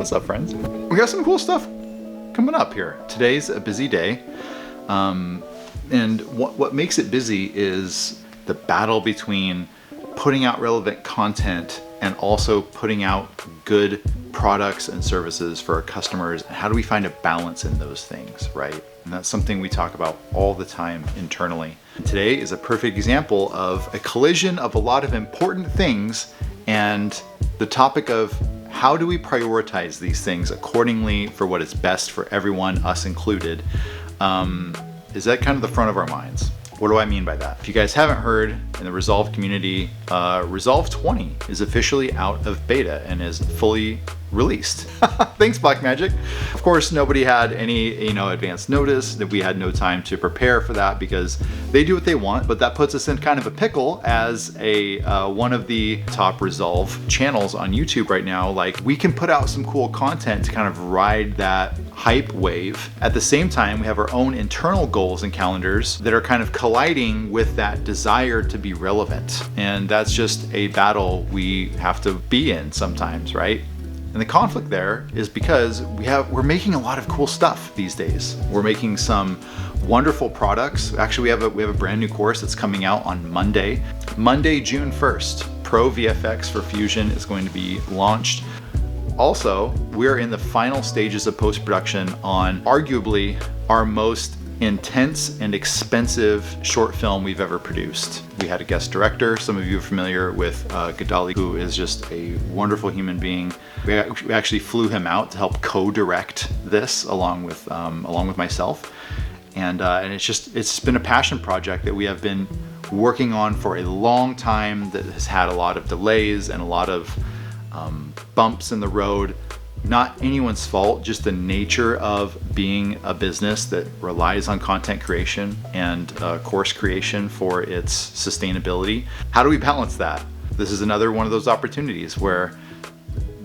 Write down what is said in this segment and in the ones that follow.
What's up, friends? We got some cool stuff coming up here. Today's a busy day. And what makes it busy is the battle between putting out relevant content and also putting out good products and services for our customers. How do we find a balance in those things, right? And that's something we talk about all the time internally. Today is a perfect example of a collision of a lot of important things and the topic of how do we prioritize these things accordingly for what is best for everyone, us included, is that kind of the front of our minds. What do I mean by that? If you guys haven't heard, in the Resolve community, Resolve 20 is officially out of beta and is fully released. Thanks, Blackmagic. Of course, nobody had any, advance notice. That we had no time to prepare for that because they do what they want. But that puts us in kind of a pickle as a one of the top Resolve channels on YouTube right now. Like, we can put out some cool content to kind of ride that hype wave. At the same time, we have our own internal goals and calendars that are kind of colliding with that desire to be relevant. And that's just a battle we have to be in sometimes, right? And the conflict there is because we're making a lot of cool stuff these days. We're making some wonderful products. Actually, we have a brand new course that's coming out on Monday, June 1st. Pro VFX for Fusion is going to be launched. Also, we're in the final stages of post-production on arguably our most intense and expensive short film we've ever produced. We had a guest director. Some of you are familiar with Gadali, who is just a wonderful human being. We actually flew him out to help co-direct this along with myself, and it's been a passion project that we have been working on for a long time. That has had a lot of delays and a lot of bumps in the road. Not anyone's fault, just the nature of being a business that relies on content creation and course creation for its sustainability. How do we balance that? This is another one of those opportunities where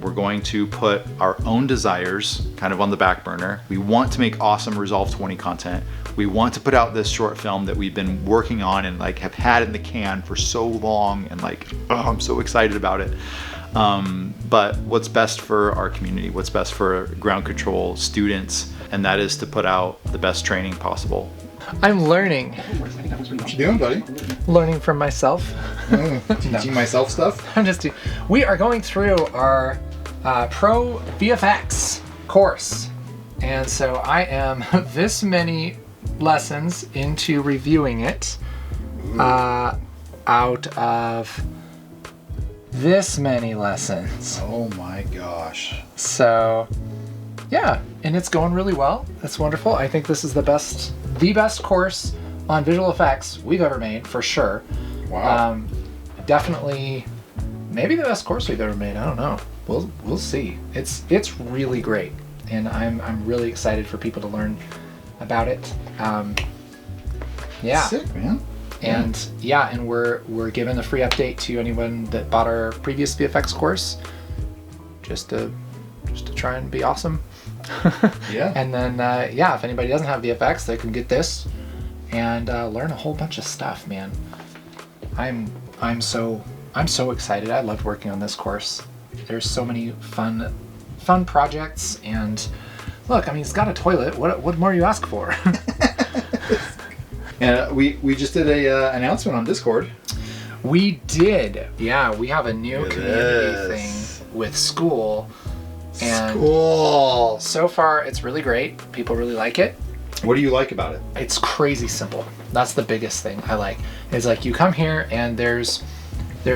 we're going to put our own desires kind of on the back burner. We want to make awesome Resolve 20 content. We want to put out this short film that we've been working on and have had in the can for so long, and I'm so excited about it. But what's best for our community, what's best for ground control students, and that is to put out the best training possible. I'm learning. What you doing, buddy? Learning from myself. Teaching myself stuff? We are going through our Pro VFX course. And so I am this many lessons into reviewing it out of this many lessons. Oh my gosh. So yeah, and it's going really well. It's wonderful. I think this is the best course on visual effects we've ever made, for sure. Wow. Definitely maybe the best course we've ever made. I don't know. We'll see. It's really great, and I'm really excited for people to learn about it. Yeah. Sick, man. And and we're giving a free update to anyone that bought our previous VFX course, just to try and be awesome. Yeah. And then if anybody doesn't have VFX, they can get this and learn a whole bunch of stuff, man. I'm so excited. I loved working on this course. There's so many fun projects, and look, it's got a toilet. What more you ask for? And we just did a announcement on Discord. We did. Yeah, we have a new community thing with school. And School. So far, it's really great. People really like it. What do you like about it? It's crazy simple. That's the biggest thing I like. It's like you come here and there's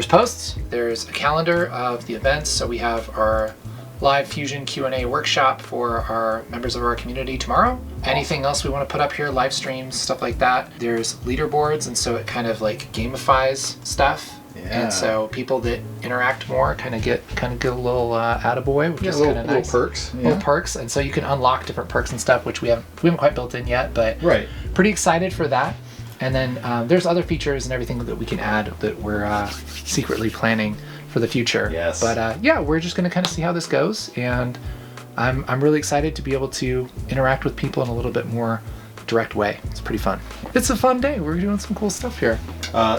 posts. There's a calendar of the events. So we have our live Fusion Q&A workshop for our members of our community tomorrow. Awesome. Anything else we want to put up here, live streams, stuff like that. There's leaderboards, and so it kind of gamifies stuff. Yeah. And so people that interact more kind of get a little attaboy, which is kind of nice. Little perks. Yeah. Little perks, and so you can unlock different perks and stuff, which we haven't quite built in yet, but right. Pretty excited for that. And then there's other features and everything that we can add that we're secretly planning for the future. Yes. But we're just going to kind of see how this goes, and I'm really excited to be able to interact with people in a little bit more direct way. It's pretty fun. It's a fun day. We're doing some cool stuff here.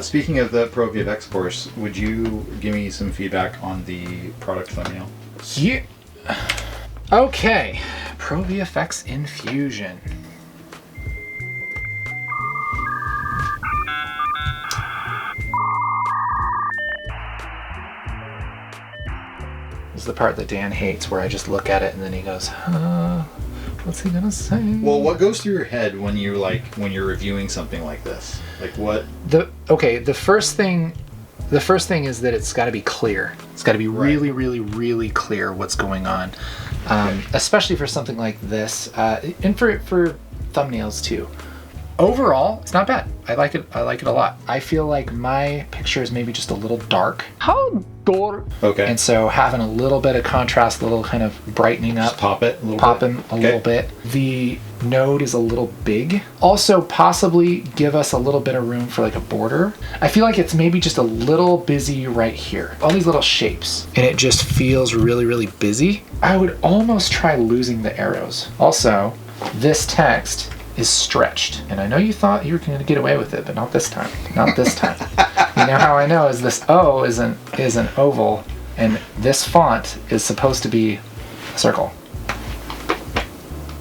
Speaking of the Pro VFX course, would you give me some feedback on the product thumbnail? Yeah. Okay, Pro VFX Infusion. This is the part that Dan hates, where I just look at it and then he goes, what's he gonna say? Well, what goes through your head when you're reviewing something like this? Like what? The first thing is that it's got to be clear. It's got to be really, really, really clear what's going on, especially for something like this, and for thumbnails too. Overall, it's not bad. I like it. I like it a lot. I feel like my picture is maybe just a little dark. How dark? Okay. And so having a little bit of contrast, a little kind of brightening up, Just pop it a little popping bit. a little bit. The node is a little big. Also, possibly give us a little bit of room for like a border. I feel like it's maybe just a little busy right here. All these little shapes, and it just feels really, really busy. I would almost try losing the arrows. Also, this text is stretched, and I know you thought you were going to get away with it, but not this time. Not this time. You know how I know is this O is an oval, and this font is supposed to be a circle.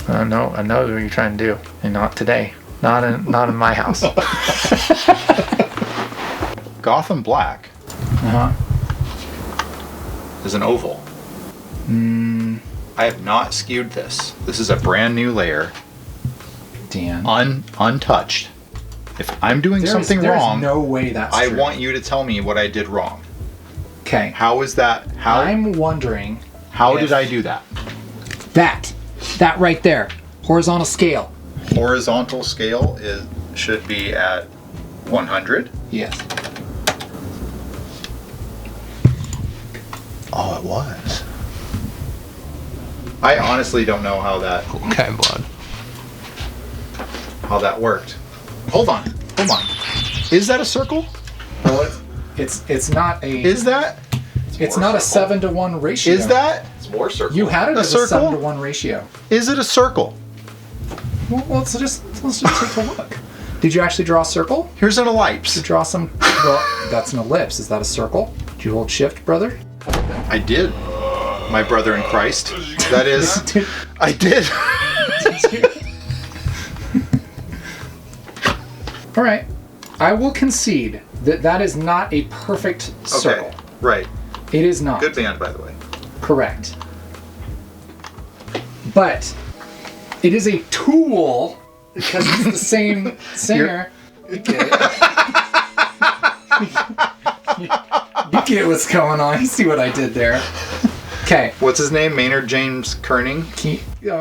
I know what you're trying to do, and not today. Not in my house. Gotham Black is an oval. I have not skewed this. This is a brand new layer. Dan. Untouched. If I'm doing something wrong, no way that's I true. want you to tell me what I did wrong. Okay. How is that? I'm wondering. How did I do that? That right there. Horizontal scale. Horizontal scale should be at 100. Yes. Oh, it was. I honestly don't know how that Okay, bud. worked. Hold on. Is that a circle? Well, it's not a. Is that? It's not a 7-to-1 ratio. Is that? It's more circle. You had it A as a circle? 7-to-1 ratio. Is it a circle? Well, let's just take a look. Did you actually draw a circle? Here's an ellipse. Did you draw some? Well, that's an ellipse. Is that a circle? Did you hold shift, brother? I did. My brother in Christ. That is. I did. All right. I will concede that is not a perfect circle. Okay. Right. It is not. Good band, by the way. Correct. But it is a tool because it's the same singer. You get it. You get what's going on. You see what I did there. Okay. What's his name? Maynard James Kerning. Oh.